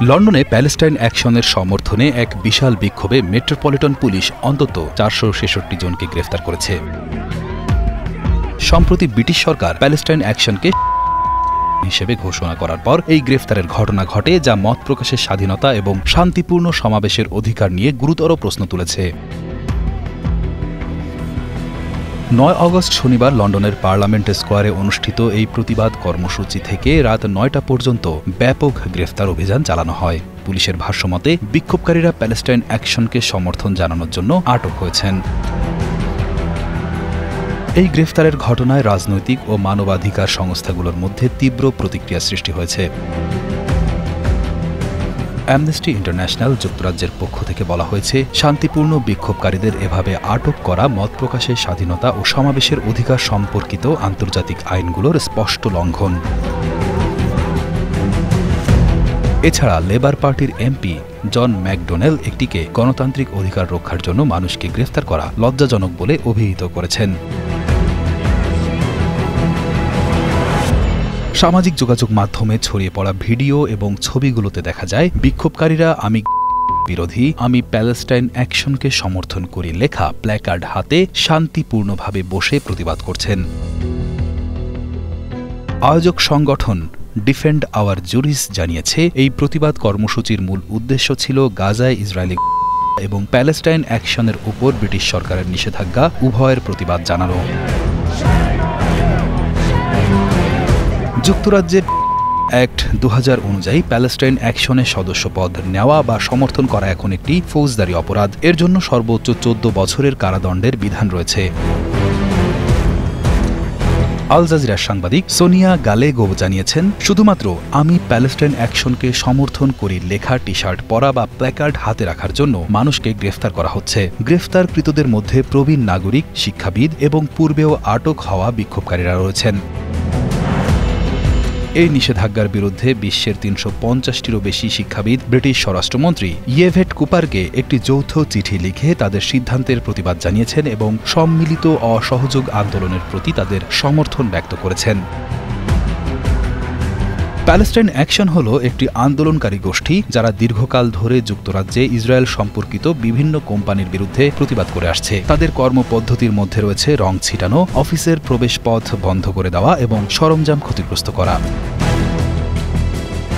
লন্ডনে প্যালেস্টাইন অ্যাকশনের সমর্থনে এক বিশাল বিক্ষোভে মেট্রোপলিটন পুলিশ অন্তত 466 জনকে গ্রেফতার করেছে। সম্প্রতি ব্রিটিশ সরকার প্যালেস্টাইন অ্যাকশনকে হিসেবে ঘোষণা করার পর এই গ্রেফতারের ঘটনা ঘটে, যা মত প্রকাশের স্বাধীনতা এবং শান্তিপূর্ণ সমাবেশের অধিকার নিয়ে গুরুতর প্রশ্ন তুলেছে। 9 অগস্ট শনিবার লন্ডনের পার্লামেন্ট স্কোয়ারে অনুষ্ঠিত এই প্রতিবাদ কর্মসূচি থেকে রাত 9টা পর্যন্ত ব্যাপক গ্রেফতার অভিযান চালানো হয়। পুলিশের ভাষ্যমতে বিক্ষোভকারীরা প্যালেস্টাইন অ্যাকশনকে সমর্থন জানানোর জন্য আটক হয়েছেন। এই গ্রেফতারের ঘটনায় রাজনৈতিক ও মানবাধিকার সংস্থাগুলোর মধ্যে তীব্র প্রতিক্রিয়া সৃষ্টি হয়েছে। অ্যামনেস্টি ইন্টারন্যাশনাল যুক্তরাজ্যের পক্ষ থেকে বলা হয়েছে, শান্তিপূর্ণ বিক্ষোভকারীদের এভাবে আটক করা মত প্রকাশের স্বাধীনতা ও সমাবেশের অধিকার সম্পর্কিত আন্তর্জাতিক আইনগুলোর স্পষ্ট লঙ্ঘন। এছাড়া লেবার পার্টির এমপি জন ম্যাকডোনেল একটিকে গণতান্ত্রিক অধিকার রক্ষার জন্য মানুষকে গ্রেফতার করা লজ্জাজনক বলে অভিহিত করেছেন। সামাজিক যোগাযোগ মাধ্যমে ছড়িয়ে পড়া ভিডিও এবং ছবিগুলোতে দেখা যায় বিক্ষোভকারীরা আমি বিরোধী, আমি প্যালেস্টাইন অ্যাকশনকে সমর্থন করি লেখা প্ল্যাকার্ড হাতে শান্তিপূর্ণভাবে বসে প্রতিবাদ করছেন। আয়োজক সংগঠন ডিফেন্ড আওয়ার জুরিস জানিয়েছে, এই প্রতিবাদ কর্মসূচির মূল উদ্দেশ্য ছিল গাজায় ইসরায়েলি এবং প্যালেস্টাইন অ্যাকশনের উপর ব্রিটিশ সরকারের নিষেধাজ্ঞা উভয়ের প্রতিবাদ জানানো। যুক্তরাজ্যের অ্যাক্ট 2000 অনুযায়ী প্যালেস্টাইন অ্যাকশনের সদস্যপদ নেওয়া বা সমর্থন করা এখন একটি ফৌজদারি অপরাধ। এর জন্য সর্বোচ্চ 14 বছরের কারাদণ্ডের বিধান রয়েছে। আল জাজিরার সাংবাদিক সোনিয়া গালেগোভ জানিয়েছেন, শুধুমাত্র আমি প্যালেস্টাইন অ্যাকশনকে সমর্থন করি লেখা টি শার্ট পরা বা প্ল্যাকার্ড হাতে রাখার জন্য মানুষকে গ্রেফতার করা হচ্ছে। গ্রেফতারকৃতদের মধ্যে প্রবীণ নাগরিক, শিক্ষাবিদ এবং পূর্বেও আটক হওয়া বিক্ষোভকারীরা রয়েছেন। এই নিষেধাজ্ঞার বিরুদ্ধে বিশ্বের 350টিরও বেশি শিক্ষাবিদ ব্রিটিশ স্বরাষ্ট্রমন্ত্রী ইয়েভেট কুপারকে একটি যৌথ চিঠি লিখে তাদের সিদ্ধান্তের প্রতিবাদ জানিয়েছেন এবং সম্মিলিত অসহযোগ আন্দোলনের প্রতি তাদের সমর্থন ব্যক্ত করেছেন। প্যালেস্টাইন অ্যাকশন হল একটি আন্দোলনকারী গোষ্ঠী যারা দীর্ঘকাল ধরে যুক্তরাজ্যে ইসরায়েল সম্পর্কিত বিভিন্ন কোম্পানির বিরুদ্ধে প্রতিবাদ করে আসছে। তাদের কর্মপদ্ধতির মধ্যে রয়েছে রং ছিটানো, অফিসের প্রবেশপথ বন্ধ করে দেওয়া এবং সরঞ্জাম ক্ষতিগ্রস্ত করা।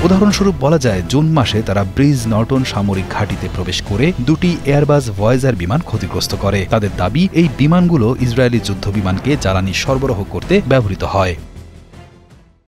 উদাহরণস্বরূপ বলা যায়, জুন মাসে তারা ব্রিজ নর্টন সামরিক ঘাঁটিতে প্রবেশ করে 2টি এয়ারবাস ভয়েজার বিমান ক্ষতিগ্রস্ত করে। তাদের দাবি, এই বিমানগুলো ইসরায়েলি যুদ্ধবিমানকে জ্বালানি সরবরাহ করতে ব্যবহৃত হয়।